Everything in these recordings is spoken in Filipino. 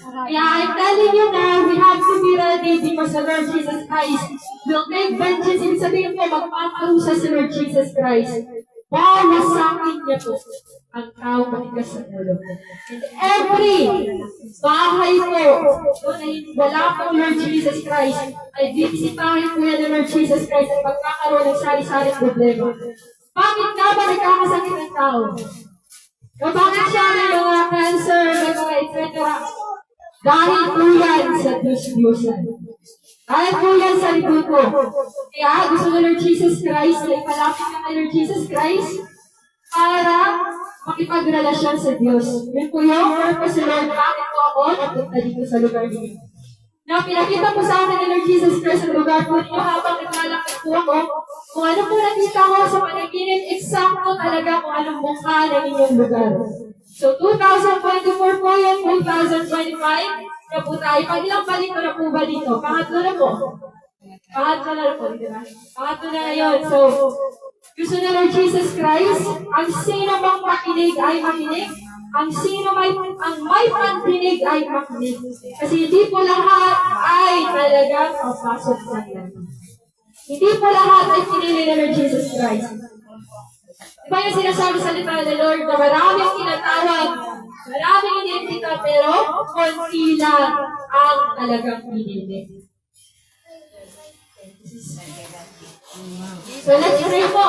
Kaya I'm telling you now, we have to be ready because the Lord Jesus Christ will take vengeance. Ibig sabihin po, magpaparusa si Lord Jesus Christ. Wawasakin niya po ang tao matigas sa ulo. And every bahay po, doon ay wala po Lord Jesus Christ, ay bibisitahin po yan ng Lord Jesus Christ at magkakaroon ng sari-sari problema. Bakit nga ba nagkakasakit ang tao? O bakit siya may mga cancer, etc. Dahil po yan sa Diyos-Diyosan. Dahil po yan sa libuto. Kaya gusto ng Lord Jesus Christ na ipalapit ka kay Lord Jesus Christ para makipagrelasyon sa Diyos. Yun po yung purpose ng Lord. Bakit po ako napunta dito sa lugar niyo? Na pinakita po sa akin ng Lord Jesus Christ sa lugar po niyo habang naglalakad po ako. Kung ano po nakita ko sa panaginip, eksakto talaga kung anong mukha ng inyong lugar. So 2024 po yun, 2025 na po tayo. Pag ilang balik ko na po ba dito? Pangatlo na po. Pangatlo na po, di ba? Pangatlo na yun. So, gusto na Lord Jesus Christ, ang sino bang makinig ay makinig. Ang may pandinig ay makinig. Kasi hindi po lahat ay talagang papasok sa Kanya. Hindi po lahat ay pinili na Lord Jesus Christ. Diba yung sinasabi sa lipa ng Lord na maraming tinatawag, maraming iniimbita, pero konti lang ang talagang pinili. So let's pray po.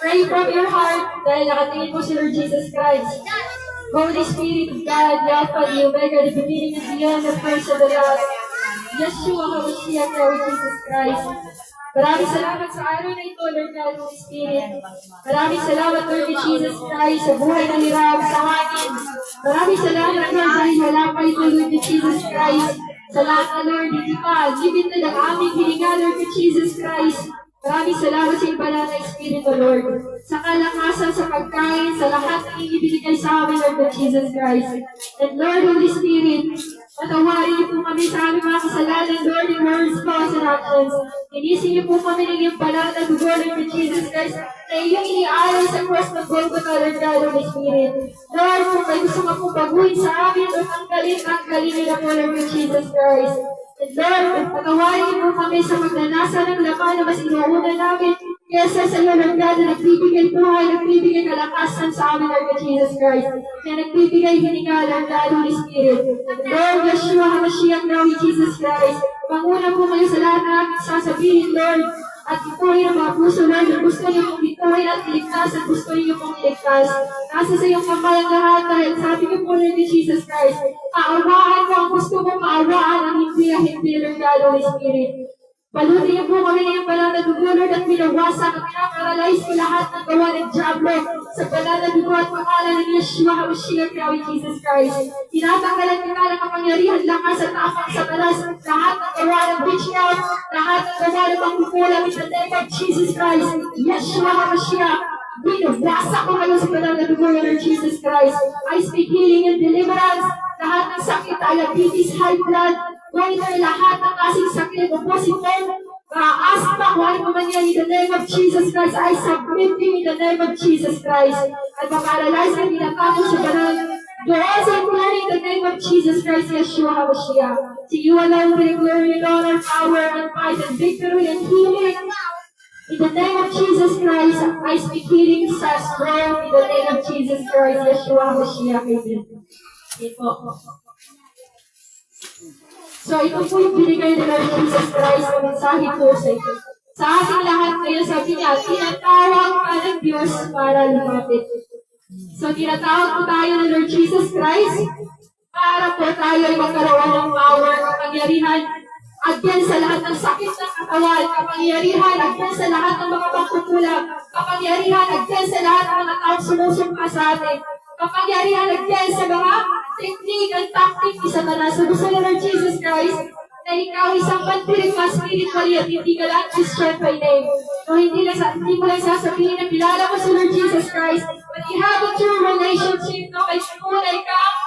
Pray from your heart dahil nakatingin po si Lord Jesus Christ. Holy Spirit of God, the Alpha, the Omega, the beginning and the end, the first and the last. Yeshua HaMashiach, Lord Jesus Christ. Maraming salamat sa araw na ito, Lord God, Holy Spirit. Maraming salamat, Lord Jesus Christ, sa buhay ng hirap, sa hangin. Maraming salamat, Lord, dahil wala pa ito, Lord Jesus Christ. Sa lahat na, Lord, hindi pa limited ang aming hininga, Lord Jesus Christ. Maraming salamat sa banal na Espiritu, Lord. Sa kalakasan, sa pagkain, sa lahat ng ibinigay sa amin, Lord Jesus Christ. And Lord, Holy Spirit, patawarin niyo po kami sa aming mga kasalanan, Lord, in words, thoughts, and actions. Inisin niyo po kami ng iyong banal na dugo, Lord Jesus Christ, na iyong inialay sa cross ng Golgotha, Lord God, Holy Spirit. Lord, kung may gusto ka pong baguhin sa amin, o tanggalin niyo na po, Lord Jesus Christ. And Lord, patawarin niyo po kami sa magnanasa ng laman na mas inuuna namin kesa sa iyo, Lord God, na nagbibigay buhay, nagbibigay kalakasan sa amin, Lord Jesus Christ, na nagbibigay hininga, Lord God, Holy Spirit. Lord, Yeshua HaMashiach, Lord Jesus Christ, panguna po kayo sa lahat na aking sasabihin, Lord, at ituhin ang mga puso, Lord, na gusto niyo pong ituhin at iligtas at gusto niyo pong iligtas. Nasa sa iyong kamay ang lahat dahil sabi niyo po, Lord Jesus Christ, kaawaan mo ang gusto mo maawaan ang hindi, Lord God, Holy Spirit. Palutin niyo po kami ng banal na dugo, Lord, at binawasak at pinaparalyze ko lahat ng gawa ng Diablo sa banal na dugo at pangalan ng Yeshua HaMashiach, Lord Jesus Christ. Tinatanggalan kita ng kapangyarihan, lakas at tapang sa talas, lahat ng gawa ng witchcraft, lahat ng gawa ng pangkukulam in the name of Jesus Christ, Yeshua HaMashiach. Binawasak ko kayo sa banal na dugo, Lord Jesus Christ. I speak healing and deliverance, lahat ng sakit, diabetes, high blood, Lord, lahat ng kasing sakit, opositor, asthma, kung ano man yan, in the name of Jesus Christ, I submit you in the name of Jesus Christ. At makaralyze ang ginatato sa banal. Doon sa plan in the name of Jesus Christ, Yeshua HaMashiach. To you alone be the glory and honor, power and might and victory and healing. In the name of Jesus Christ, I speak healing, strong, in the name of Jesus Christ, Yeshua HaMashiach. Amen. Ito. So, ito po yung binigay ni Lord Jesus Christ na mensahe po sa ito. Sa ating lahat ngayon, sabi niya, tinatawag ka ng Diyos para lumapit. So, tinatawag po tayo ng Lord Jesus Christ para po tayo ay magkaroon ng power, kapangyarihan, against sa lahat ng sakit ng katawan, kapangyarihan, against sa lahat ng mga pangkukulang, kapangyarihan, against sa lahat ng mga taong sumusumpa sa atin, kapangyarihan, against sa mga technique and tactic ni Satanas. So gusto na Lord Jesus Christ na ikaw isang pantiring mas spiritually at hindi ka lang Christian by name. So hindi mo lang sasabihin na kilala mo si Lord Jesus Christ, but you have a true relationship, no? May tunay kang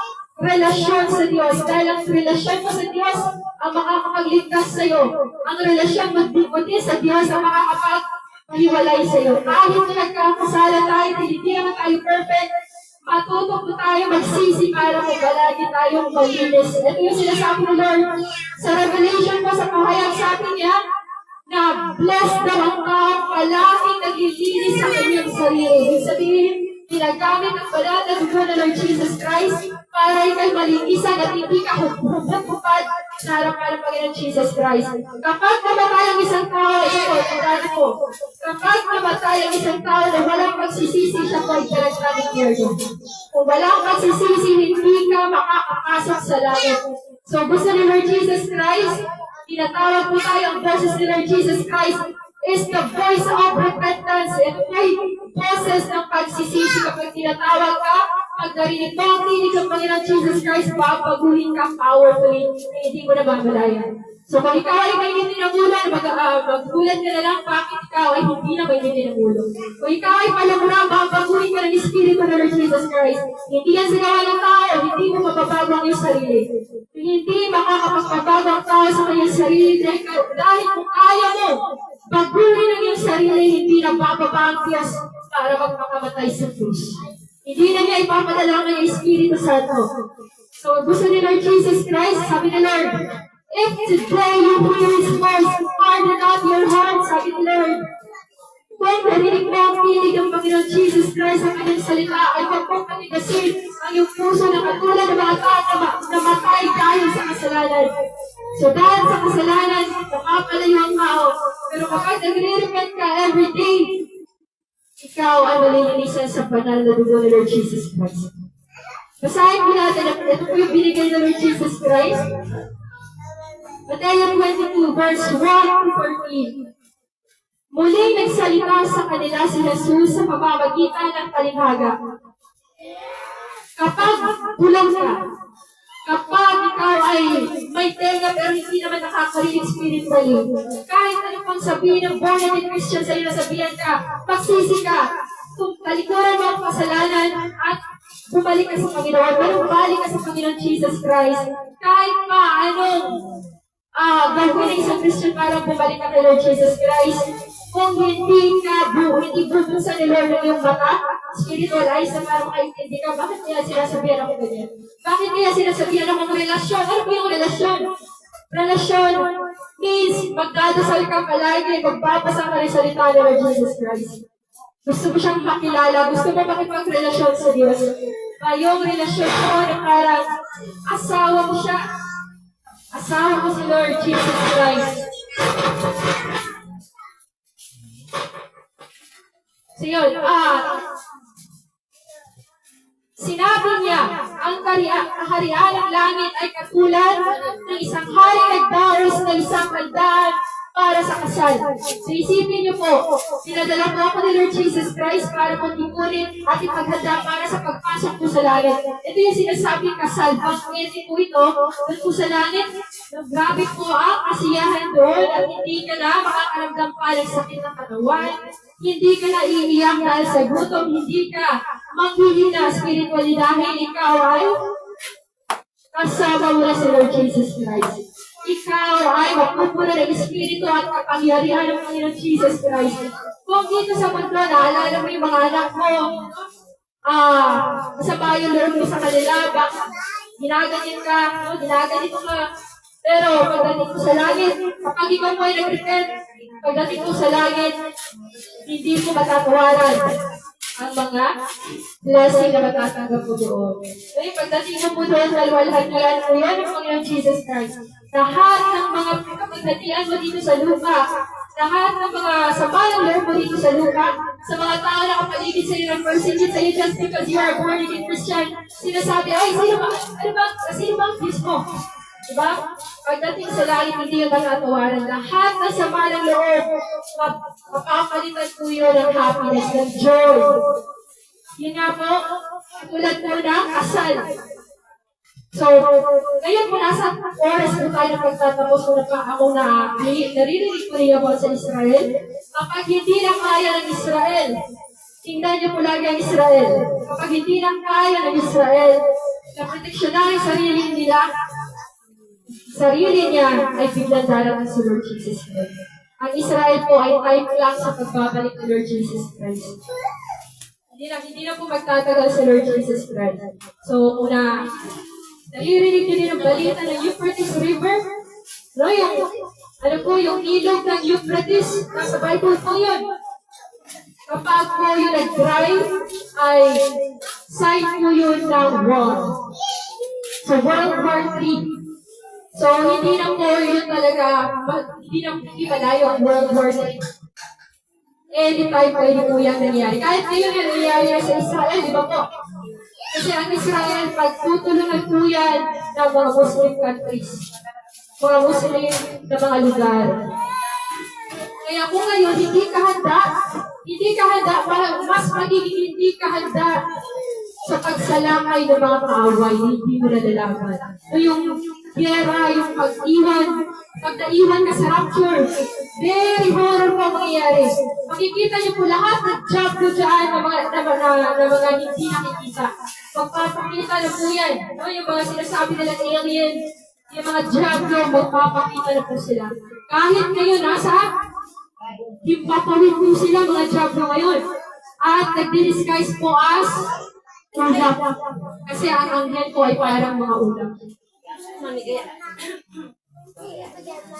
relasyon sa Diyos. Dahil ang relasyon mo sa Diyos ang makakapagligtas sa iyo. Ang relasyon magdiputi sa Diyos ang makakapaghiwalay sa iyo. Kahit na nagkakasala tayo, hindi naman tayo perfect, matuto po tayo magsisi para po palagi tayong malinis. Ito yung sinasabi ng Lord sa Revelation po sa pahayag sa atin niya, na blessed daw ang tao palaging naglilinis sa kanyang sarili. Ibig sabihin, ginagamit ang banal na dugo ng Lord Jesus Christ para ikay malinisan at hindi ka hubad sa harapan ng Panginoon Jesus Christ. Kapag namatay ang isang tao, ito, tandaan po, kapag namatay ang isang tao na walang pagsisisi, siya po ay pinagdamit niyo. Kung walang pagsisisi, hindi ka makakapasok sa langit. So gusto ni Lord Jesus Christ, tinatawag po tayo ang boses ni Lord Jesus Christ is the voice of repentance. Ito po ay boses ng pagsisisi. Kapag tinatawag ka, pag narinig mo ang tinig ng Panginoon Jesus Christ, papaguhin ka powerfully, hindi mo na mamalayan. So kung ikaw ay may ngiti ng ulo, maggulat ka na lang, bakit ikaw ay hindi na may ngiti ng ulo. Kung ikaw ay palamura, papaguhin ka ng Espiritu ng Lord Jesus Christ. Hindi yan sinawa ng tao, hindi mo mababago ang iyong sarili. Hindi makakapagpabago ang tao sa kanyang sarili dahil kung kaya mo, baguhin ang iyong sarili, hindi na bababa ang Diyos para magpakamatay sa krus. Hindi na niya ipapadala ang kanyang Espiritu Santo. So gusto ni Lord Jesus Christ, sabi ni Lord, if today you hear His voice, harden not your heart, sabi ni Lord. Kung narinig mo ang tinig ng Panginoon Jesus Christ sa kanyang salita, ay huwag mong kanigasin ang iyong puso na katulad ng mga tao na namatay dahil sa kasalanan. So dahil sa kasalanan, nakapalayo ang tao. Pero kapag nagre-repent ka every day, ikaw ay malilinisan sa banal na dugo ni Lord Jesus Christ. Basahin po natin, ito po yung binigay ng Lord Jesus Christ. Matthew 22, verse 1 to 14. Muli nagsalita sa kanila si Jesus sa pamamagitan ng talinghaga. Kapag bulag ka, kapag ikaw ay may tenga pero hindi naman nakakarinig spiritually, kahit ano pang sabihin ng born-again Christian sa'yo na sabihan ka, magsisi ka, kung talikuran mo ang kasalanan at bumalik ka sa Panginoon, pero balik ka sa Panginoon Jesus Christ, kahit pa anong gagawin ng isang Christian para bumalik ka kay Lord Jesus Christ, kung hindi bubuksan ni Lord ang iyong mata, spiritual eyes na para makaintindi ka, bakit kaya sinasabihan ako ganyan? Bakit kaya sinasabihan ako ng relasyon? Ano ba yung relasyon? Relasyon means magdadasal ka palagi, magbabasa ka ng salita ni Lord Jesus Christ. Gusto mo siyang makilala, gusto mo makipagrelasyon sa Diyos. Yung relasyon mo na parang asawa mo siya. Asawa mo si Lord Jesus Christ. So yun, sinabi niya, ang kaharian ng langit ay katulad ng isang hari nagdaos ng isang handaan para sa kasal. So isipin niyo po, sinadala po ako ni Lord Jesus Christ para po tipunin at ipaghanda para sa pagpasok po sa langit. Ito yung sinasabing kasal. Pag-uwi po ito, doon po sa langit, grabe po ang kasiyahan doon at hindi ka na makakaramdam pa ng sakit ng katawan. Hindi ka na iiyak dahil sa gutom, hindi ka manghihina spiritually dahil ikaw ay kasama mo na si Lord Jesus Christ. Ikaw ay magpupuna ng Espiritu at kapangyarihan ng Panginoon Jesus Christ. Kung dito sa mundo, naalala mo yung mga anak mo, masama yung loob mo sa kanila, ginaganyan ka, ginaganito ka. Pero pagdating ko sa langit, kapag ikaw mo ay nag-repent, pagdating ko sa langit, hindi mo matatawaran ang mga blessing na matatanggap mo doon. Ngayon, pagdating mo po doon, walwalhatian mo yan ng Panginoon Jesus Christ. Lahat ng mga kapaghatian mo dito sa lupa, lahat ng mga sama ng loob mo dito sa lupa, sa mga tao na kapaligid sa iyo ng persecute sa iyo just because you are born again Christian, sinasabi, ay, sino ba ang Diyos mo? Diba? Pagdating sa langit, hindi yung matatawaran. Lahat na sama ng loob, mapapalitan po yun ng happiness, ng joy. Yun nga po, tulad po ng kasal. So, ngayon po nasa oras po tayo na pagtatapos ko na ako na naririnig ko rin about sa Israel. Kapag hindi na kaya ng Israel, tingnan niyo po lagi ang Israel. Kapag hindi na kaya ng Israel, na proteksyonan ang sarili niya ay biglang darating si Lord Jesus Christ. Ang Israel po ay time lang sa pagbabalik ng Lord Jesus Christ. hindi na po magtatagal si Lord Jesus Christ. So, una, naririnig niyo din ang balita ng Euphrates River. No, yung ilog ng Euphrates, nasa Bible po yun. Kapag po yun nag-dry, ay sign po yun ng war. So, World War III. So, hindi na po yun talaga, hindi malayo ang World War III. Anytime pwede po yan nangyari. Kahit ngayon yan nangyari sa Israel, di ba po? Kasi ang Israel, pagtutulungan po yan ng mga Muslim countries. Mga Muslim na mga lugar. Kaya kung ngayon, hindi ka handa, parang mas magiging hindi ka handa sa pagsalakay ng mga kaaway, hindi mo nadalaman. So yung gera, yung pag naiwan ka sa rapture, very horror po mangyayari. Makikita niyo po lahat ng job ko dyan na mga hindi nakikita. Magpapakita na po yan. No, yung mga sinasabi nila alien, yung mga job ko, magpapakita na po sila. Kahit ngayon, himpapawin po sila mga job ko ngayon. At nagdi-disguise po as ulap. Kasi ang anghel ko ay parang mga ulap.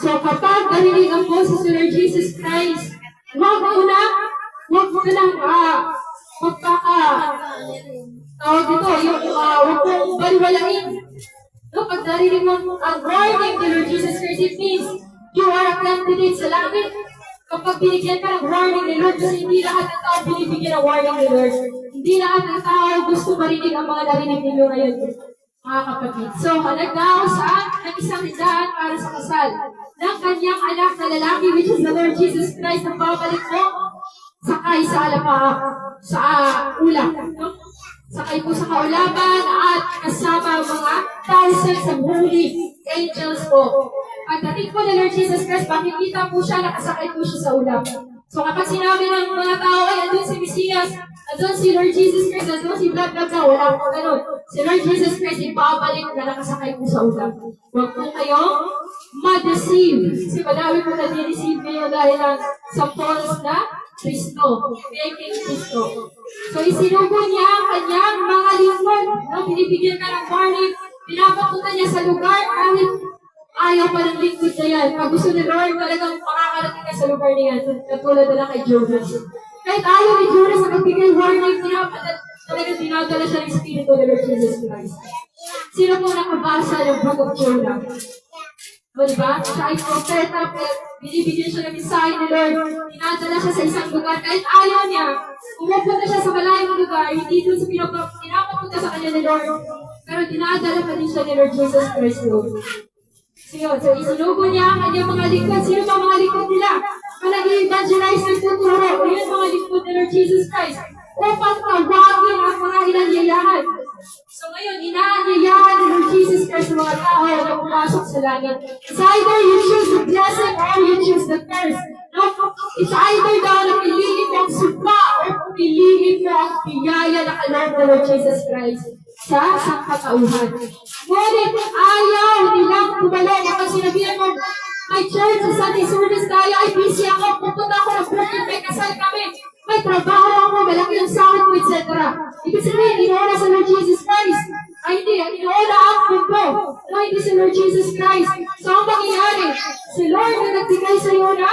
So kapag naririnig po sa Lord Jesus Christ, huwag mo na tawag dito, huwag mong baliwalain. No, pag narinig mo ang warning ni Lord Jesus Christ, it means you are a candidate sa langit. Kapag binigyan ka ng warning ni Lord, kasi hindi lahat ng tao binibigyan ng warning ni Lord. Hindi lahat ng tao gusto marinig ang mga narinig ninyo ngayon, mga kapatid. So, nagdao saan? Ng isang daan para sa kasal ng kanyang anak na lalaki, which is the Lord Jesus Christ, na babalik mo, sakay sa ulap. No? Sakay po sa kaulaban at kasama mga thousands of holy angels po. Pagdating po ni Lord Jesus Christ, makikita po siya, nakasakay po siya sa ulap. So kapag sinabi ng mga tao, ay andun si Mesias, andun si Lord Jesus Christ, andun si blah blah blah, wala po ganun. Si Lord Jesus Christ, ibabalik na nakasakay po sa ulap. Huwag po kayong ma-deceive. Kasi madami po na di-deceive kayo dahil lang sa false na Kristo. Faking Kristo. So isinubo niya ang kanyang mga lingkod. No? Binibigyan ka ng warning, pinapapunta niya sa lugar kahit ayaw pa ng lingkod na yan. Pag gusto ni Lord, talagang makakarating ka sa lugar na yan. Katulad na lang kay Jonas. Kahit ayaw ni Jonas na magbigay warning, talagang dinadala siya ng Espiritu ni Lord Jesus Christ. Sino po nakabasa ng Book of Jonah? O diba? Siya ay propeta, binibigyan siya ng mensahe ni Lord. Dinadala siya sa isang lugar. Kahit ayaw niya, pumupunta siya sa malayong lugar, hindi doon sa pinapapunta sa kanya ni Lord. Pero dinadala pa din siya ni Lord Jesus Christ, Lord. So isinugo niya ang kanyang mga lingkod. Sino ba mga lingkod nila? Nag-evangelize ng tuturo. O yun mga lingkod ni Lord Jesus Christ. Upang tawagin ang mga inanyayahan. So ngayon, inaanyayahan ni Lord Jesus Christ sa mga tao na pumasok sa langit. It's either you choose the blessing or you choose the curse. No? It's either daw na piliin mo ang supa o piliin mo ang biyaya na kaloob ng Lord Jesus Christ sa sangkatauhan. Ngunit ayaw nilang tumalong. Kapag sinabihan mo, my church, sa Sunday service tayo, ay busy ako, pupunta ako ng bukid, may kasal kami, may trabaho ako, malaki ang sahod ko, etc. Ibig sabihin, inuuna sa Lord Jesus Christ. Ay hindi, inuuna ang mundo. No, hindi sa Lord Jesus Christ. So ang mangyayari, si Lord na nagbigay sa iyo na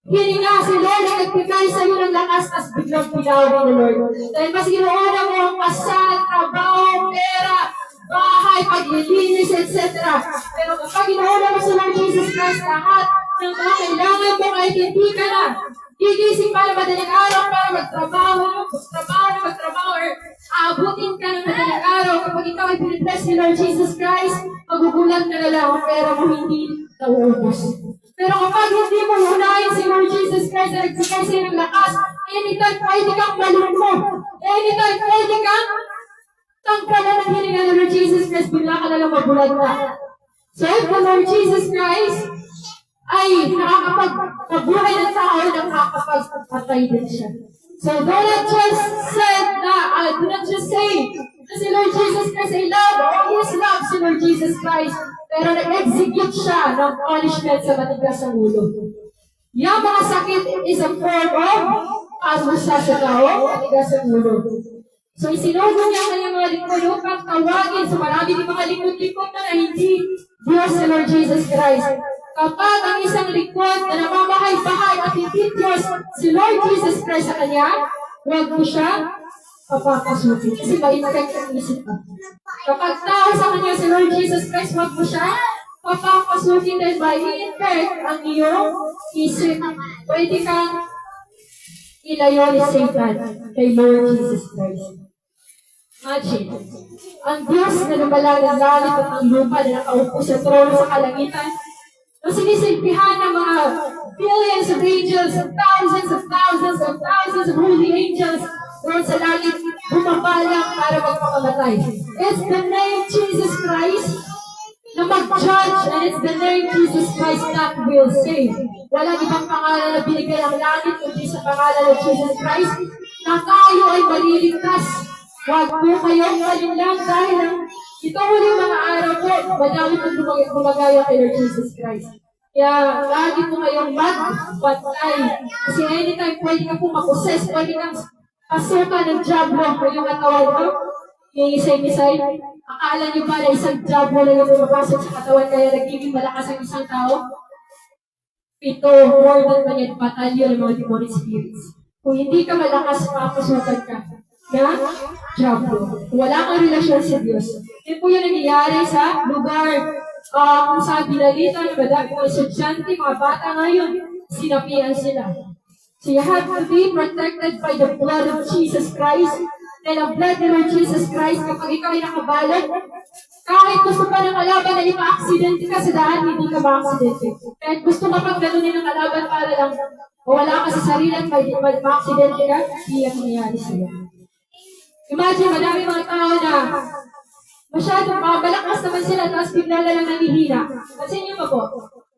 hininga, si Lord na nagbigay sa iyo ng lakas, tas biglang pinawin ng Lord. Dahil mas inuuna mo ang kasal, trabaho, pera, bahay, paglilinis, etc. Pero kapag inuuna mo sa Lord Jesus Christ, lahat ng mga kailangan mo kahit hindi ka na gigising para madaling araw para magtrabaho, or aabutin ka ng madaling araw. Kapag ikaw ay pinipress ni Lord Jesus Christ, magugulat ka na lang ang pera mo hindi nauubos. Pero kapag hindi mo unahin si Lord Jesus Christ na nagbigay sa'yo ng lakas, anytime pwede kang malungkot. Anytime pwede kang tangkalan ng hininga ng Lord Jesus Christ, bigla ka na lang mabulag na. So if the Lord Jesus Christ ay nakakapagpabuhay ng tao, nakakapagpatay din siya. So do not just say na si Lord Jesus Christ ay love, or His love si Lord Jesus Christ, pero nag-execute siya ng punishment sa matigas ang ulo. Yung mga sakit is a form of parusa sa tao, matigas ang ulo. So isinugo niya ang kanyang mga lingkod upang tawagin sa marami ng mga lingkod-lingkod na hindi Diyos na Lord Jesus Christ. Kapag ang isang lingkod na namamahay-bahay at hindi Diyos si Lord Jesus Christ sa kanya, huwag mo siya papapasukin kasi ma-infect ang isip ka. Kapag tao sa kanya si Lord Jesus Christ, huwag mo siya papapasukin dahil ma-infect ang iyong isip. Pwede kang ilayo ni Satan kay Lord Jesus Christ. Imagine, ang Diyos na lumalalit at ang lupa na nakaupo sa trono sa kalangitan, na sinisilpihan ng mga billions of angels, thousands of holy angels, doon sa langit, bumabalak para magpakamatay. It's the name Jesus Christ na mag-judge, and it's the name Jesus Christ that will save. Walang ibang pangalan na binigay ang langit kundi sa pangalan ng Jesus Christ na tayo ay maliligtas. Huwag po kayong malinlang dahil ito ulit mga araw po, madami pong gumagaya kay Lord Jesus Christ. Kaya lagi po kayong mag-patay. Kasi anytime pwede ka po mag-possess, pwede kang pasukan ng diablo o yung katawan mo. Yung isay-misay, akala niyo ba na isang diablo na yung pumapasok sa katawan kaya nagiging malakas ang isang tao? Ito, more than manyang batalyon ng mga demonic spirits. Kung hindi ka malakas, papasukan ka na diablo. Wala kang relasyon sa Diyos. Yan po yung nangyayari sa lugar kung saan binalita ng madami mga estudyante, mga bata ngayon, sinapian sila. So you have to be protected by the blood of Jesus Christ. Dahil ang blood ni Lord Jesus Christ, kapag ikaw ay nakabalot, kahit gusto pa ng kalaban na ima-aksidente ka sa daan, hindi ka ma-aksidente. Kahit gusto ka pang ganunin ng kalaban para lang wala ka sa sarili at ma-aksidente ka, hindi ang nangyayari sa'yo. Imagine, madami mga tao na masyadong malakas naman sila, tapos bigla na lang nanghihina. Kasi niyo ba po?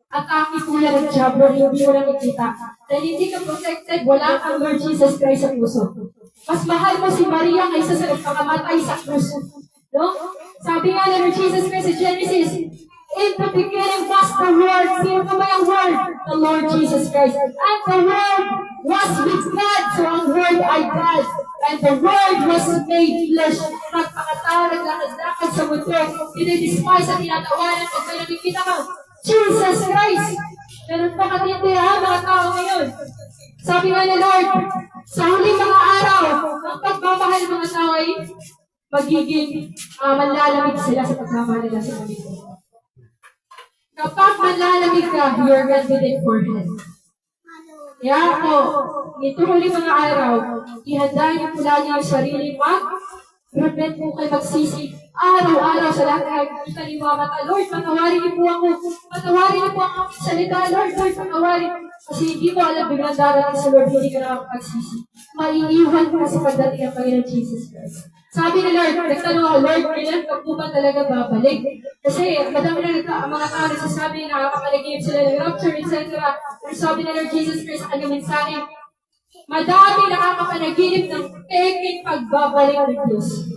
Atake po yan ng diablo, hindi mo lang ikita. Dahil hindi ka protected, wala kang Lord Jesus Christ sa puso. Mas mahal mo si Maria kaysa sa nagpakamatay sa krus. No? Sabi nga ni Lord Jesus Christ sa Genesis, in the beginning was the Word. Sino pa ba yung Word? The Lord Jesus Christ. And the Word was with God. So ang Word ay God. And the Word was made flesh. Nagpakatao, naglakad-lakad sa mundo. Dinidespise at tinatawanan pag may nakikita ka. Jesus Christ! Ganun pa katindihan mga tao ngayon. Sabi nga ni Lord, sa huling mga araw, ang pagmamahal ng mga tao ay magiging manlalamig sila sa pagmamahal nila sa kanila. Kapag manlalamig ka, you're resident for Him. Kaya po, ito huling mga araw, ihanda niyo po lagi ang sarili repent po kayo magsisi araw-araw sa lahat ng nakikita ni Mama. Lord, patawarin niyo po ako. Patawarin niyo po ang aking salita. Lord, patawarin. Kasi hindi mo alam biglang darating sa Lord, hindi ka nakakapagsisi. Maiiwan ka sa pagdating ng Panginoon Jesus Christ. Sabi ni Lord, nagtanong ako, Lord, kailan ka po ba talaga babalik? Kasi madami na mga tao nagsasabi na nakakapanaginip sila ng rapture, etc. Sabi ni Lord Jesus Christ sa kanyang mensahe, madami nakakapanaginip ng peking pagbabalik ng Diyos.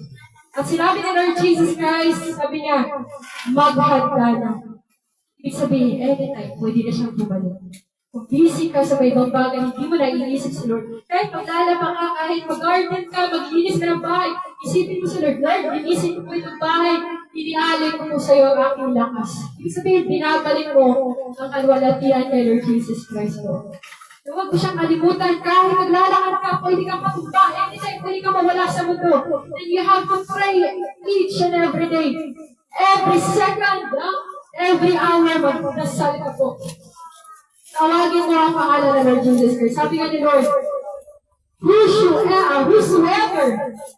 At sinabi ni Lord Jesus Christ, sabi niya, maghanda na. Ibig sabihin, anytime, pwede na siyang bumalik. Kung busy ka sa may ibang bagay, hindi mo na iisip si Lord. Kahit maglalaba ka, kahit mag-garden ka, mag-inis ka ng bahay, isipin mo si Lord, Lord, inisip ko itong bahay, inialay ko po sa iyo ang aking lakas. Ibig sabihin, binabalik mo ang kalwalatian kay Lord Jesus Christ mo. Huwag mo siyang kalimutan, kahit naglalakad ka, pwede kang matumba, anytime pwede kang mawala sa mundo. And you have to pray each and every day. Every second, every hour, magdasal ka po. Tawagin mo ang pangalan ng Lord Jesus Christ. Sabi nga ni Lord, whosoever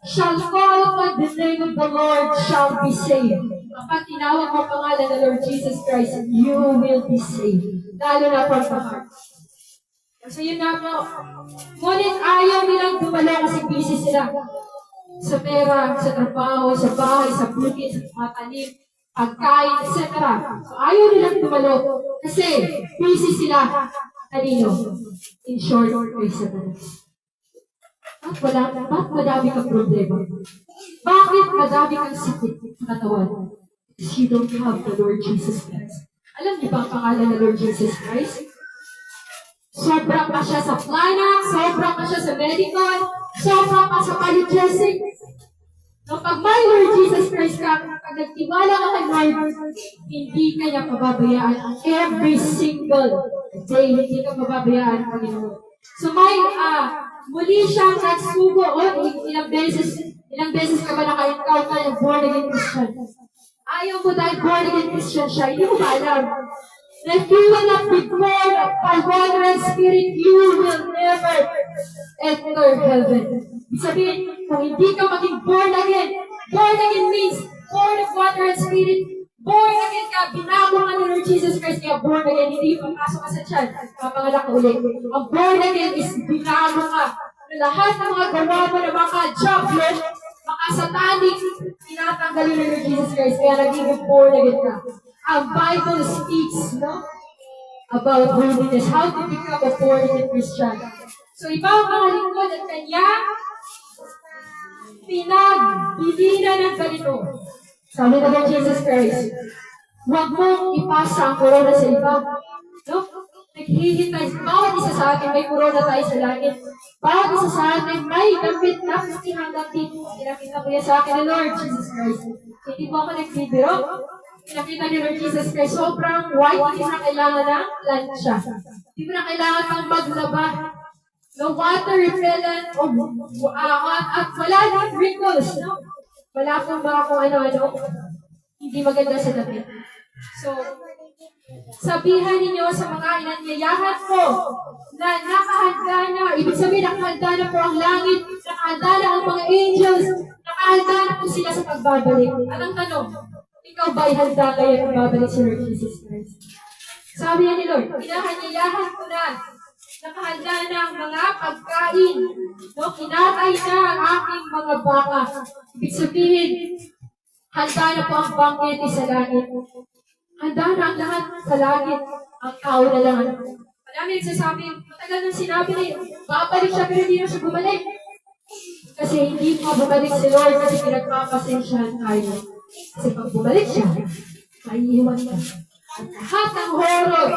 shall call upon the name of the Lord shall be saved. Kapag tinawag mo ang pangalan ng Lord Jesus Christ, you will be saved. Lalo na from the heart. So yun nga po. Ngunit ayaw nilang dumalo kasi busy sila. Sa pera, sa trabaho, sa bahay, sa bukid, sa mga tanim, pagkain, etc. So ayaw nilang dumalo kasi busy sila. Kanino? In short, kay Satanas. Bakit madami kang problema? Bakit madami kang sakit sa katawan? Because you don't have the Lord Jesus Christ. Alam niyo ba ang pangalan ng Lord Jesus Christ? Sobra pa siya sa plana, sobra pa siya sa medical, sobra pa sa paludressing. No, pag may Lord Jesus Christ ka, pag nagtiwala ka kay Lord, hindi ka niya pababayaan. Every single day, hindi ka pababayaan ng Panginoon. So muli siyang nagsugo, ilang beses ka ba naka-encounter ng born again Christian? Ayaw mo dahil born again Christian siya, hindi mo ba alam? If you will not be born by water and spirit, you will never enter heaven. Sabihin, kung hindi ka maging born again means born of water and spirit. Born again ka, binago ka ni Lord Jesus Christ, kaya born again, hindi papasok ka sa tiyan, papanganak ka ulit. Ang born again is binago ka. Lahat ng mga gawa mo na mga jobless, mga satanic, tinatanggalin ni Lord Jesus Christ, kaya naging born again ka. Ang Bible speaks, no? About holiness, how to become a born again Christian. So, iba ang mga lingkod at kanya, pinagbilinan ng ganito. Sabi na Lord Jesus Christ, huwag mong ipasa ang corona sa iba. No? Naghihintay. Bawat isa sa atin may corona tayo sa langit. Bawat isa sa atin may damit na kasi hanggang dito. Pinakita ko yan sa akin ni Lord Jesus Christ. Hindi po ako nagbibiro. Pinakita ni Lord Jesus Christ, sobrang white, hindi mo na kailangan ng lansya. Hindi mo na kailangan ng maglaba. No water repellent, at wala ng wrinkles, no? Wala pong mga kung ano-ano, hindi maganda sa damit. So, sabihan ninyo sa mga inanyayahan ko na nakahanda na, ibig sabihin nakahanda na po ang langit, nakahanda na ang mga angels, nakahanda na po sila sa pagbabalik. At ang tanong, ikaw ba ay handa kayo kung babalik si Lord Jesus Christ? Sabi ni Lord, inahanyayahan ko na, nakahanda na ang mga pagkain, no? Kinatay na ang aking mga baka. Ibig sabihin, handa na po ang bangkete sa langit. Handa na ang lahat sa langit. Ang tao na lang. Marami nagsasabi, matagal nang sinabi na yun, babalik siya pero hindi na siya bumalik. Kasi hindi mo bumalik si Lord kasi pinagpapasensyahan tayo. Kasi pag bumalik siya, ay iiwan ka. Lahat ng horror.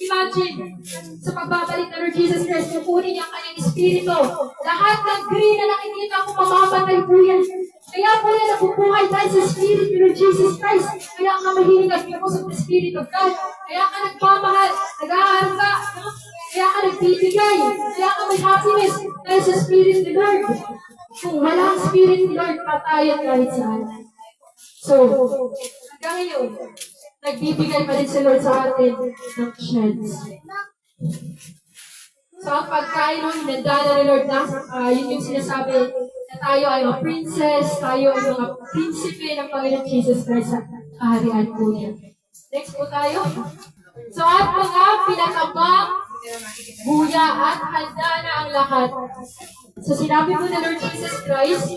Imagine, sa pagbabalik na Lord Jesus Christ, kukunin niya ang kanyang espiritu. Lahat ng green na nakikita ko, mamamatay po yan. Kaya po yan nabubuhay dahil sa spirit ni Lord Jesus Christ. Kaya ka mahilig at because of the Spirit of God. Kaya ka nagmamahal, nag-aaral ka, kaya ka nagbibigay, kaya ka may happiness dahil sa Spirit ni Lord. Kung wala ang Spirit ni Lord, patayan kahit saan. So, hanggang ngayon, nagbibigay pa rin si Lord sa atin ng chance. So, ang pagkain ng hinandala ni Lord na, yun yung sinasabi na tayo ay mga princess, tayo ay mga prinsipe ng Panginoon Jesus Christ sa kaharian po niya. Next po tayo. So, at mga pinatabang buya at handa na ang lahat. So, sinabi po na Lord Jesus Christ,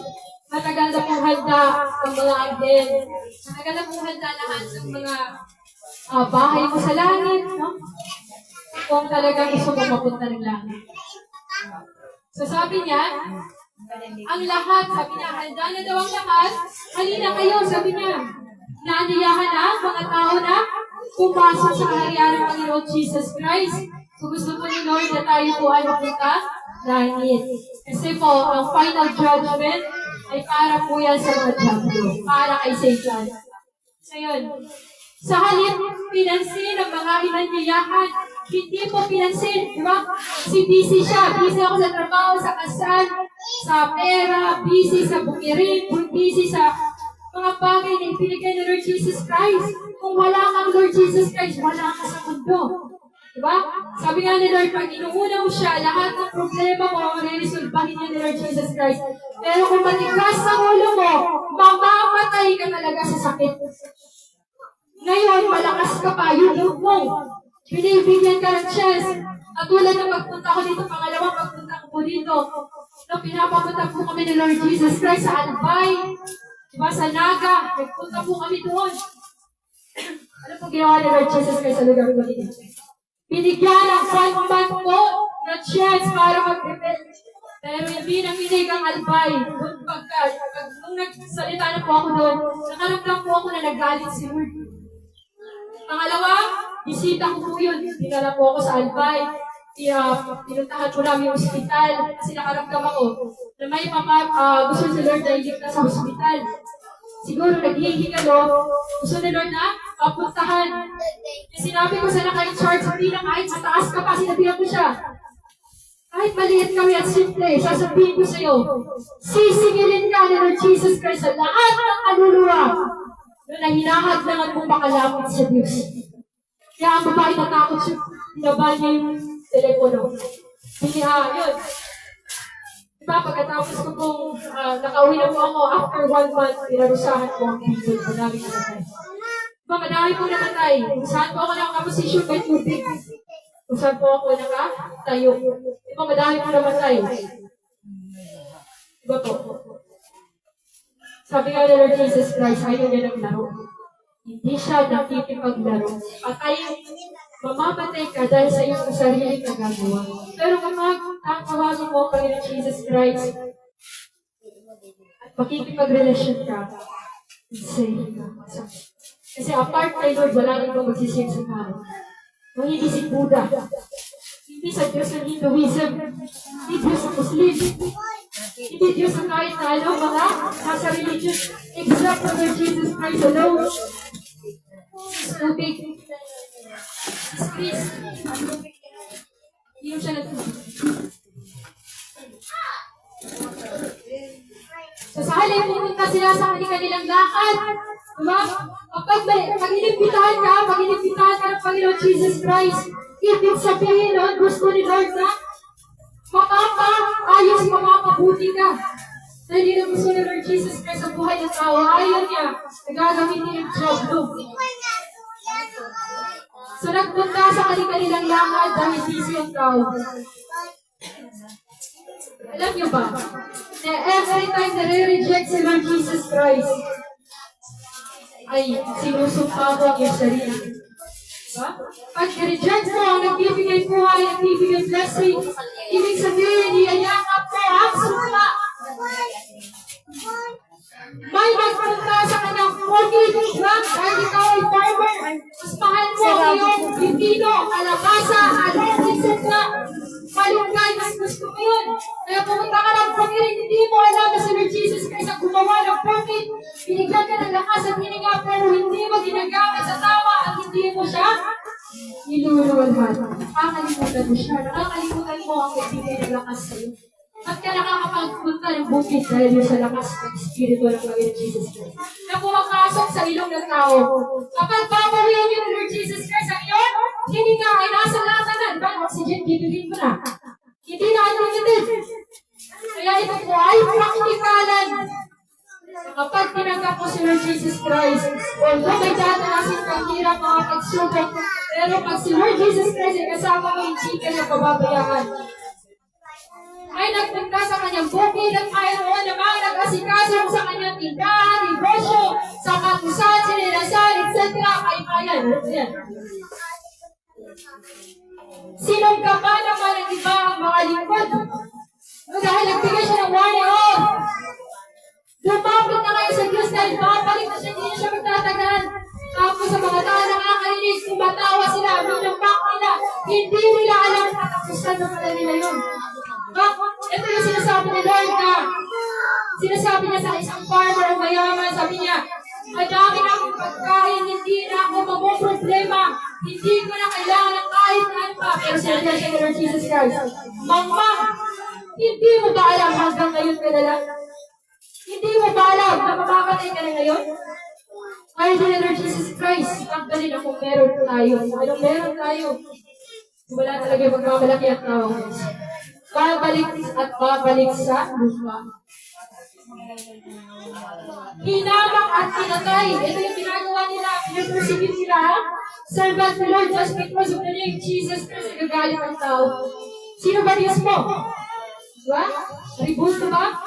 matagal na pong handa ang mga anghel. Matagal na pong handa lahat ng mga bahay mo sa langit, no? Kung talagang gusto mo mapunta ng langit. So sabi niya, ang lahat, sabi niya, handa na daw ang lahat, halina kayo, sabi niya. Naanyayahan na ang mga tao na pumasok sa kaharian ng Panginoon Jesus Christ. So gusto po ni Lord na tayo po ay mapunta langit. Kasi po, ang final judgment ay para po yan sa mga diablo, para kay Satan. So yun, sa halip, pinansin ang mga inanyayahan, hindi po pinansin, di ba? Si busy siya, busy ako sa trabaho, sa kasal, sa pera, busy sa bukirin, busy sa mga bagay na ipinigay ni Lord Jesus Christ. Kung wala kang Lord Jesus Christ, wala ka sa mundo. Diba? Sabi nga ni Lord, pag inuuna mo siya, lahat ng problema mo, mariresolbahin niya ni Lord Jesus Christ. Pero kung matigas ang ulo mo, mamamatay ka talaga sa sakit. Ngayon, malakas ka pa, yung mo. Binibigyan ka ng chance. At tulad ng pagpunta ko dito, pangalawang pagpunta ko po dito, no, pinapapunta po kami ni Lord Jesus Christ sa Albay, diba, sa Naga, nagpunta po kami doon. Ano po ginawa ni Lord Jesus Christ sa lugar ko dito? Binigyan ang 1 month po na chance para mag-repent. Pero hindi na pinig ang Albay. Nung nagsalita na po ako doon, nakaramdam po ako na nagalit si Lord. Pangalawa, bisita ko po yun. Dinala po ako sa Albay. pinuntahan ko namin yung ospital kasi nakaramdam ako na may gusto si Lord na iligtas sa ospital. Siguro naghihingalo, gusto ni Lord na papuntahan. Yung sinabi ko sa naka-in-charge, hindi na kahit mataas ka pa, sinabihan ko siya. Kahit maliit kami at simple, sasabihin ko sa iyo, sisingilin ka ni Lord Jesus Christ sa lahat ng kaluluwa na hinahadlangan mong makalapit sa Diyos. Kaya ang babae natakot siya, pinabal niya yung telepono. Yun. Diba, pagkatapos ko pong nakauwi na po ako after 1 month, pinarusahan ko ang people. Madami na namatay. Diba, madami po namatay. Kung saan po ako nakaposisyon may tubig. Kung saan po ako nakatayo. Diba, madami po namatay. Diba po? Sabi nga ni Lord Jesus Christ, ayaw niya ng laro. Hindi siya nakikipaglaro. At ayaw, mamamatay ka dahil sa iyong sariling nagagawa. Pero kapag nakakawagin mo ang Panginoon Jesus Christ at makikipagrelasyon ka, safe ka. Kasi apart kay Lord, wala rin bang magsisave sa tao. Nung hindi si Buddha, hindi sa Diyos ng Hinduism, hindi Diyos ng Muslim, hindi Diyos ng kahit na ano, mga nasa religion, except for Lord Jesus Christ alone. Tubig. Please. Iyon siya natubig. So sa halip, pumunta sila sa kanilang lakad. Diba? Pag inimbitahan ka ng Panginoon Jesus Christ, ibig sabihin nun, gusto ni Lord na makapaayos, makapabuti ka. Dahil yun ang gusto ni Lord Jesus Christ sa buhay ng tao. Ayaw niya, nagagawin niya yung job loop. So nagpunta sa kanilang lakad dahil busy ang tao. Alam niyo ba, na every time na re-reject si Lord Jesus Christ, ay sinusumpa mo ang iyong sarili. Diba? Pag reject mo ang nagbibigay buhay, nagbibigay blessing, ibig sabihin, iyayakap mo ang sumpa. May magpunta sa kanyang forgiving drug dahil ikaw ay farmer. Mas mahal mo ang iyong pipino, kalabasa, alon, etc. Malunggay, mas gusto mo yun. Kaya pumunta ka ng Panginoon, hindi mo alam na si Lord Jesus Christ ang gumawa ng profit. Binigyan ka ng lakas at hininga, pero hindi mo ginagamit sa tama at hindi mo siya niluluwalhan. Nakakalimutan mo siya. Nakakalimutan mo ang nagbigay ng lakas sa iyo. At ka nakakapagpunta ng bukid dahil yun sa lakas ng Espiritu ng Panginoon Jesus Christ na pumapasok sa ilong ng tao. Kapag babawiin yung Lord Jesus Christ ang iyon, hindi nga ay nasa lata na. Diba? Oxygen, bibigin mo na. Hindi na unlimited. Kaya ito po ay praktikalan. Kapag tinanggap mo si Lord Jesus Christ, although may dadanasin kang hirap mga pagsubok, pero pag si Lord Jesus Christ ay kasama mo, hindi ka na pababayaan. Ay nagpunta sa kanyang bukid at mayroon na mga nag-asikaso sa kanyang tindahan, negosyo, sa kapusan, sininasan, etc. Kaibayan. Sinungka pa naman ang iba ang mga lingkod. Dahil nagbigay siya ng warning, lumapit na kayo sa Diyos dahil babalik na siya, hindi na siya magtatagal. Tapos sa mga tao nakakarinig, tumatawa sila, minampak nila, hindi nila alam na katapusan na pala nila yun. Ito yung sinasabi ni Lord na sinasabi niya sa isang farmer o mayaman, sabi niya, madami na akong pagkain, hindi na ako mamumroblema, hindi ko na kailangan ng kahit ano pa. Pero sinabi siya ni Lord Jesus Christ, Mama, hindi mo ba alam hanggang ngayon ka na lang? Hindi mo ba alam na mamamatay ka na ngayon? Kaya din ni Lord Jesus Christ, ang galing kung meron tayo. Anong meron tayo? Wala talaga yung magmamalaki at tao. Babalik at babalik sa lupa. Hinamak at pinatay. Ito yung ginagawa nila. Pinapersecute nila, ha? Servant the Lord just because of the name Jesus Christ, nagagalit ang tao. Sino ba Diyos mo? Diba? Tributo ba?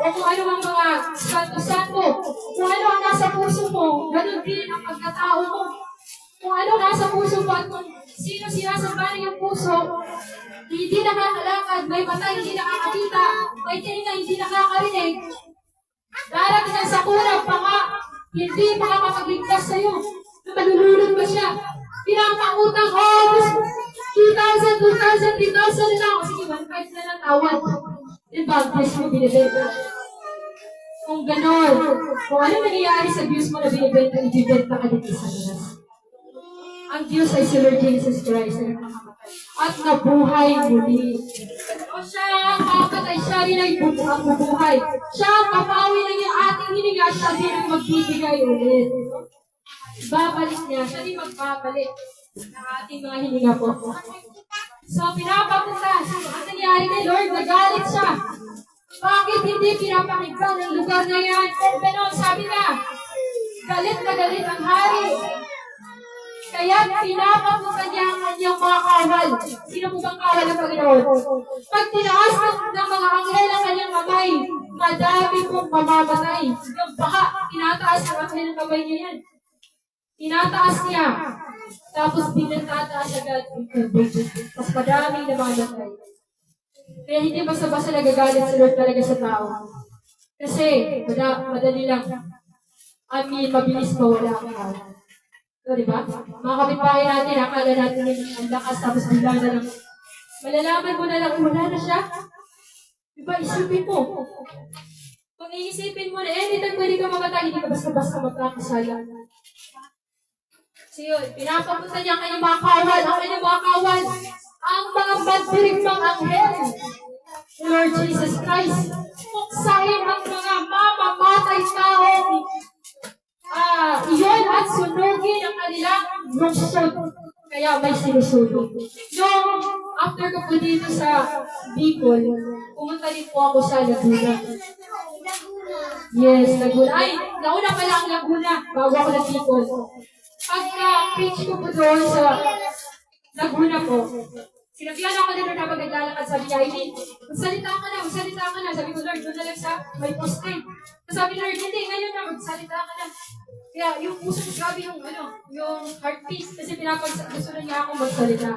O kung ano ang mga santo-santo. Kung ano ang nasa puso mo, ganun din ang pagkatao mo. Kung ano nasa puso mo at kung sino sinasamba ng puso, hindi nakakalakad, may mata hindi nakakakita, may tinga hindi nakakarinig. Darating ang sakura, baka hindi makakapagligtas sa'yo. Malulunod ba siya? Pinakautang, 2,000, 2,000, 3,000 na lang. O sige, 1,500 na lang tawad. Diba, views mo binibenta. Kung gano'n, kung ano nangyayari sa views mo na binibenta, ibibenta ka dito sa Diyos. Ang Diyos ay si Lord Jesus Christ na nakamatay. At nabuhay muli. O siya ang makapatay, siya rin ay ang bubuhay. Siya ang papawi ng iyong ating hininga, siya din ang magbibigay ulit. Babalik niya, siya din magbabalik ng ating mga hininga po. So, pinapapunta. Ang nangyari kay Lord, nagalit siya. Bakit hindi pinapakinggan ang lugar na yan? Pero sabi na, galit na galit ang hari. Kaya pinapapunta niya ang kanyang mga kawal. Sino po bang kawal ng Panginoon? Pag tinaas ng mga anghel ang kanyang kamay, madami pong mamamatay. Yung baka, tinataas ng anghel ng kamay niya yan. Tinataas niya. Tapos pinatataas agad. Tapos madami na mamatay. Kaya hindi basta-basta nagagalit si Lord talaga sa tao. Kasi, madali lang. Mabilis mawala ang tao. So, diba? Mga kapitbahay natin, akala natin ang lakas, tapos bigla na lang. Malalaman mo na lang, wala na siya. Diba, isipin mo. Pag iisipin mo na, anytime pwede ka mamatay, hindi ka basta-basta magkakasala. So yun, pinapapunta niya ang kanyang mga kawal, ang mga bandirigmang anghel. Lord Jesus Christ, puksain ang mga mamamatay tao. Iyon at sunugin ang kanilang lungsod. Kaya may sinusunog. Noong after ko po dito sa Bicol, pumunta din po ako sa Laguna. Yes, Laguna. Ay, nauna pala ang Laguna bago ako nag-Bicol. Pagka-preach ko po doon sa Laguna po, sinabihan ako na na magaglalakad, sabi niya, Aileen, magsalita ka na. Sabi ko, Lord, doon na lang sa may poste. Sabi Lord, hindi, ngayon na, magsalita ka na. Kaya yung puso ko, grabe yung heartbeat, kasi gusto na niya ako magsalita.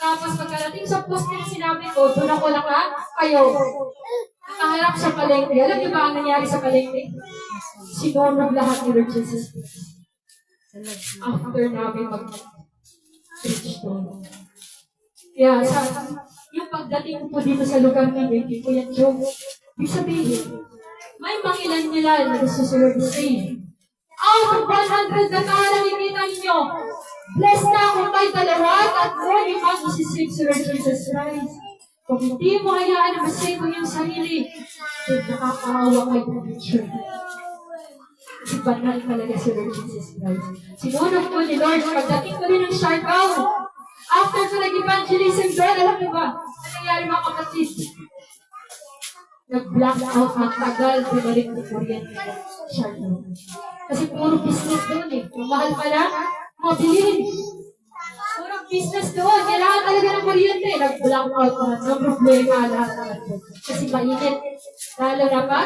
Tapos pagkarating sa poste na sinabi ko, doon ako kayo. Nakaharap sa palengke. Alam niyo ba ang nangyari sa palengke? Sinunog lahat ni Lord Jesus Christ. After namin mag-preach doon. Kaya yung pagdating ko po dito sa lugar namin, hindi po yan joke. Ibig sabihin, may mangilan-ngilan na gusto sa Lord save. Out of 100 na tao nakikita ninyo, blessed na kung may 2 at more yung mag-isisave sa Lord Jesus Christ. Kung hindi mo hayaan na masave mo yung sarili, then nakakaawa kayo ng future. Kasi banal talaga si Lord Jesus Christ. Sinunod ko ni Lord, pagdating ko rin ng Siargao, after ko nag-evangelism doon, alam niyo ba, ano nangyari mga kapatid? Nag-black out ang tagal, bumalik ng kuryente ng Siargao. Kasi puro business doon eh. Mahal pala, mabilin. Puro business doon, kailangan talaga ng kuryente. Nag-black out na, ng problema lahat. Kasi mainit. Lalo na pa,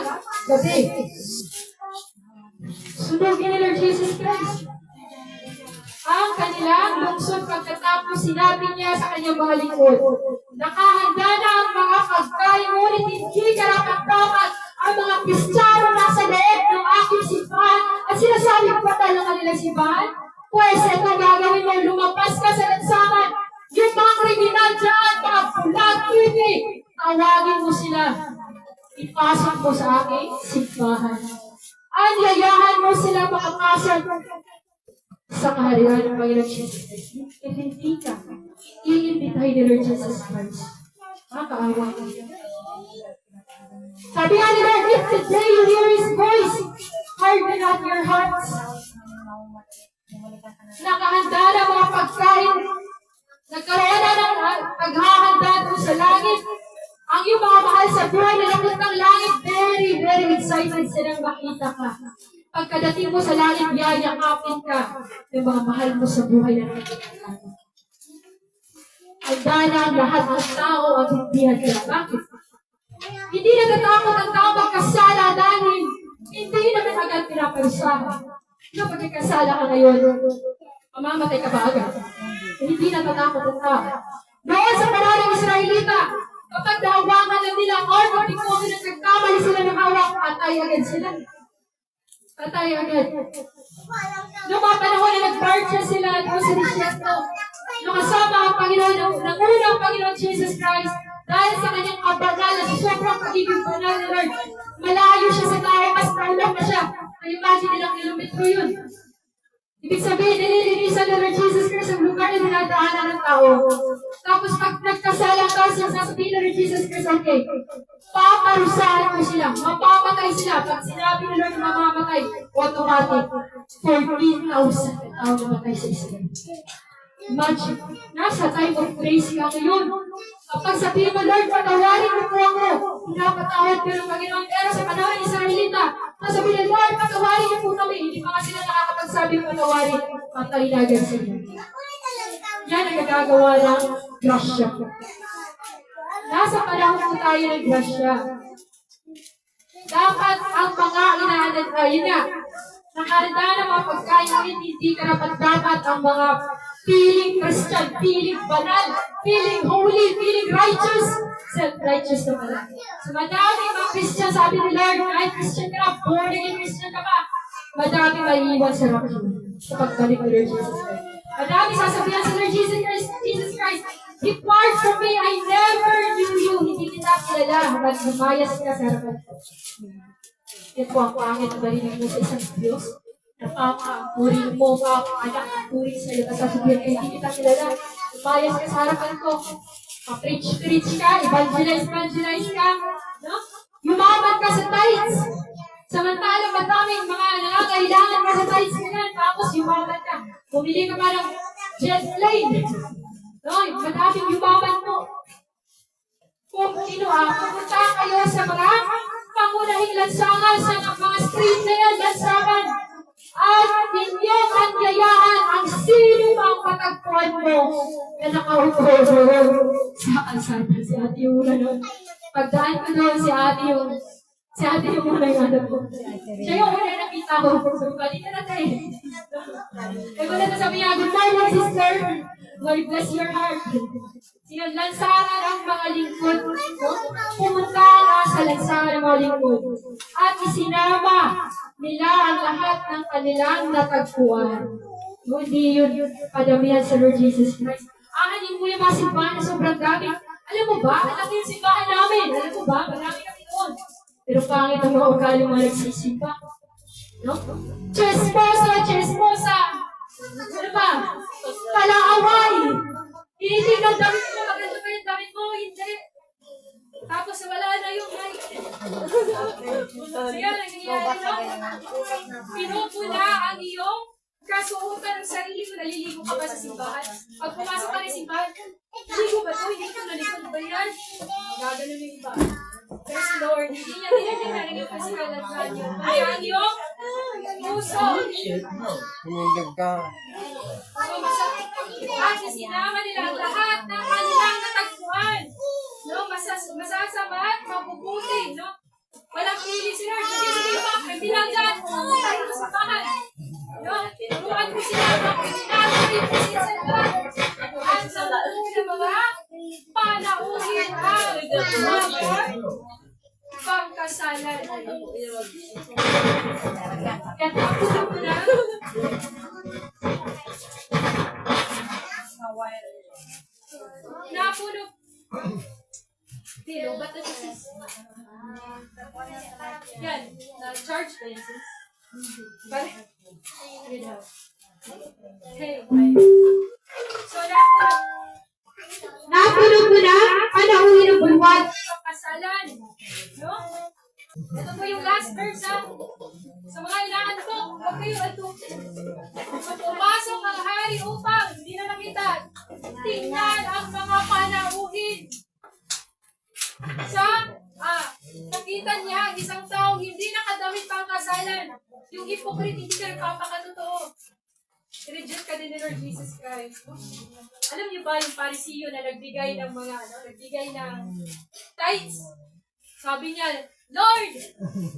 gabi. Sunugin ni Lord Jesus Christ. Ang kanilang lungsod pagkatapos sinabi niya sa kanyang mga lingkod, nakahanda na ang mga pagkain, ngunit hindi karapat-dapat ang mga Kristiyano nasa loob ng aking simbahan. At sinasabi ko pa tayo ng kanilang simbahan, pues ito gagawin mo, lumabas ka sa lansangan. Yung mga kriminal dyan, mga bulag, hindi, tawagin mo sila. Ipasok mo sa aking simbahan. Anyayahan mo sila makapasok sa kaharian ng Panginoon Jesus Christ. Hindi ka. Iimbitahin ni Lord Jesus Christ. Makakaawa ka. Sabi nga ni Lord, if today you hear His voice, harden not your hearts. Nakahanda na mga pagkain. Nagkaroon na ng paghahanda doon sa langit. Ang iyong mga mahal sa buhay na lakot ng langit, very, very excited silang makita ka. Pagkadating mo sa langit, yayakapin ka ng mga mahal mo sa buhay na nakikita ka. Handa na ang lahat ng tao at hindi handa. Bakit? Hindi natatakot ang tao magkasala dahil hindi naman agad pinaparusahan. Kapag nagkasala ka ngayon, mamamatay ka ba agad? Hindi natatakot ang tao. Noon sa panahon ng Israelita, kapag nahawakan lang nila ang order, because nagkamali sila ng hawak, patay agad sila. Patay agad. Noong mga panahon na nag-marcha sila doon sa disyerto, Nakasama ang Panginoon, ng unang Panginoon Jesus Christ, dahil sa kanyang kabanalan, sa sobrang pagiging banal ni Lord, malayo siya sa tao, mas naulap na siya. Imagine nilang kilometro yun. Ibig sabihin, nililinisan ni Lord Jesus Christ ang lugar na dinadaanan ng tao. Tapos pag nagkasalang ka, sasabihin ni Lord Jesus Christ, okay, paparusahan mo sila, mapamatay sila. Pag sinabi ni Lord mamamatay, automatic, 14,000 tao namatay sa Israel. Imagine, nasa time of grace ka ngayon. Kapag sabihin mo, Lord, patawarin mo po ako. Pinapatawad ko ng Panginoon. Pero sa panahon ng Israelita, sasabihin, Lord, patawarin niyo po kami. Hindi pa nga sila nakakapagsabi patawarin. Patay na agad sila. Yan ang nagagawa ng grasya. Nasa panahon po tayo ng grasya. Dapat ang mga inaanad, yun nga, nakahanda ng mga pagkain ulit, hindi dapat ang mga feeling Christian, feeling banal, feeling holy, feeling righteous, self-righteous na pala. So madami mga Christian, sabi ni Lord, kahit Christian ka na, born again Christian ka pa, madami maiiwan sa rapture sa pagbalik ni Lord Jesus Christ. Madami sasabihan sa Lord Jesus Christ, depart from me, I never knew you. Hindi kita kilala, hanggang lumayas ka sa harapan ko. Yan po ang pangit na barinig mo sa isang Diyos. Napapapuri mo ka, anak, puri sa iyo. Sasabihin ka, hindi kita kilala. Lumayas ka sa harapan ko. Preach ka, evangelize ka. No? Yumaman ka sa tithes. Samantalang madaming mga nangangailangan ka sa tithes ka yan. Tapos yumaman ka. Bumili ka pa ng jet plane. No, madaming yumaman mo. Kung pumunta kayo sa mga pangunahing lansangan sa mga street na yan, lansangan. At ninyo kanyayahan ang sino ang matagpuan mo na nakaupo sa kalsada. Si Ate yung muna nun. Pagdaan ko doon si Ate yung muna yung anak ko. Siya yung muna nakita ko. Balik ka na tayo. Kaya ko na sabi niya, good morning sister. Lord bless your heart. Sinaglansaran ang mga lingkod. Pumunta na sa lansangan ng mga lingkod. At isinama nila ang lahat ng kanilang natagpuan. Hindi yun padamihan sa Lord Jesus Christ. Aanin mo yung mga simbahan na sobrang dami. Alam mo ba? Alam mo yung simbahan namin. Alam mo ba? Marami kami doon. Pero pangit ang mga ugali mga nagsisimba. No? Chismosa! Ano ba? Palaaway! Tinitignan damit mo, maganda pa yung damit mo, hindi. Tapos wala na yung mic. So yan, ang nangyayari no? Pinupula ang iyong kasuotan ng sarili mo, naliligo ka ba sa simbahan? Pag pumasok ka ng simbahan, ligo ba ito? Hindi ko nalikod ba yan? Gaganon yung iba. Yes, Lord, hindi niya tinitignan ang iyong kasikalan sa inyo. Ay, ang iyong puso. Humindag ka. At isinama nila ang lahat ng kanilang natagpuan. No, masasama at mabubuti, no? Walang pili si Lord. Hindi sabihin pa, may bilang dyan. Tayo sa bahay. No? Turuan ko sila. Pinatuloy ko sila sa lahat. At sa ng mga panauhin ang pangkasalan. Kaya ako ko na. Napuno. Pero, ba't ito sis? Yan, charge ba yan sis? Bale? Okay. So, napuno ko na, panauhin ang bulwad ng kasalan. No? Ito po yung last verse ha. Sa mga inaantok, huwag kayo antukin. Pumasok ang hari upang hindi na nakita. Tingnan ang mga panauhin. Nakita niya ang isang taong hindi nakadamit pang kasalan. Yung hypocrite, hindi ka nagpapakatotoo. I-reject ka din ni Lord Jesus Christ. Alam niyo ba yung Parisiyo na nagbigay ng mga, nagbigay ng tithes? Sabi niya, Lord,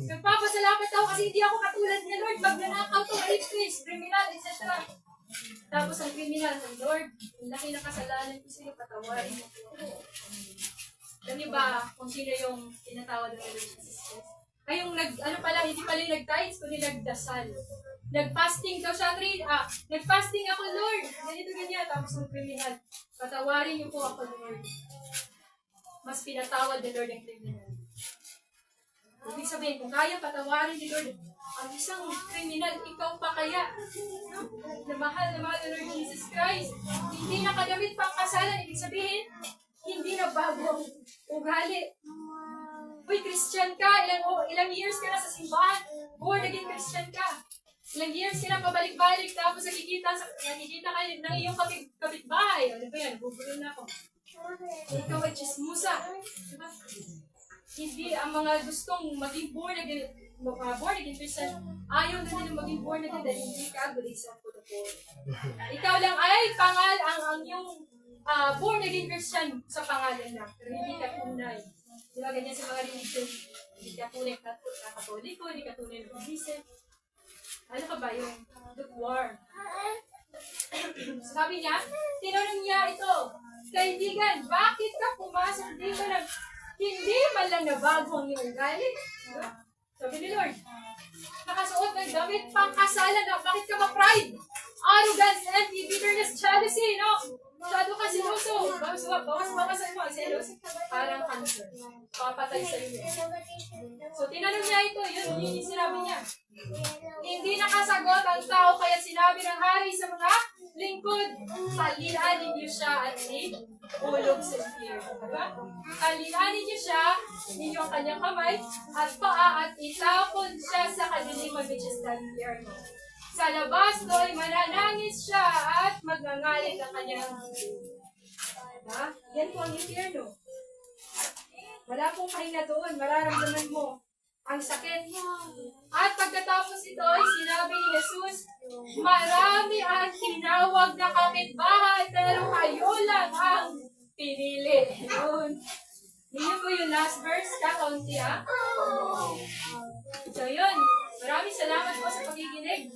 nagpapasalamat ako kasi hindi ako katulad niya, Lord. Magnanakaw to, rapist, criminal, etc. Tapos ang criminal, Lord, ang laki ng kasalanan ko sa'yo, patawarin mo ko. Alam niyo ba kung sino yung tinatawad ng Lord Jesus Christ? Ay, yung ano pala, hindi pala yung nag-tides, kundi nagdasal. Nag-fasting daw siya, nag-fasting ako, Lord. Ganito, ganyan. Tapos yung criminal, patawarin niyo po ako, Lord. Mas pinatawad ni Lord ang criminal. Ibig sabihin, kung kaya patawarin ni Lord ang isang criminal, ikaw pa kaya? No? Na mahal ni Lord Jesus Christ. Hindi nakadamit pang kasalan. Ibig sabihin, hindi na bago ang ugali. Uy, Christian ka, ilang years ka na sa simbahan, born again Christian ka. Ilang years ka na pabalik-balik, tapos nakikita ka ng iyong kapitbahay. Ano ba yan? Bubulo na ako. Ikaw ay chismusa. Diba? Hindi ang mga gustong maging born again Christian, ayaw na nila maging born again dahil hindi ka gulit sa protocol. Ikaw lang ay ang iyong born again Christian sa pangalan lang. Pero hindi ka tunay. Diba ganyan sa mga religion? Hindi ka tunay na Katoliko, hindi ka tunay na Buddhism. Ano ka ba yung lukewarm? Sabi niya, tinanong niya ito, kaibigan, bakit ka pumasok dito na hindi man lang nabago ang iyong ugali? Diba? Sabi ni Lord, nakasuot ng damit pang kasalan na bakit ka ma-pride? Arrogance, envy, bitterness, jealousy, no? Masyado ka sinuso. Bawas-bawasan mo. Selos, parang cancer. Papatay sa iyo. So, tinanong niya ito. Yun yung sinabi niya. Hindi nakasagot ang tao kaya sinabi ng hari sa mga lingkod, talinanin niyo siya at ulog sa impyerno. Diba? Talinanin niyo siya, ninyo ang kanyang kamay at paa at itapon siya sa kadiliman which is the impyerno. Sa labas do'y mananangis siya at magngangalit ang kanyang diba? Yan po ang impyerno. Wala pong pahinga doon. Mararamdaman mo ang sakit. At pagkatapos ito, sinabi ni Jesus, marami ang tinawag na kapitbahay, pero kayo lang ang pinili. Yun. Yun po yung last verse, kakaunti So yun, maraming salamat po sa pakikinig.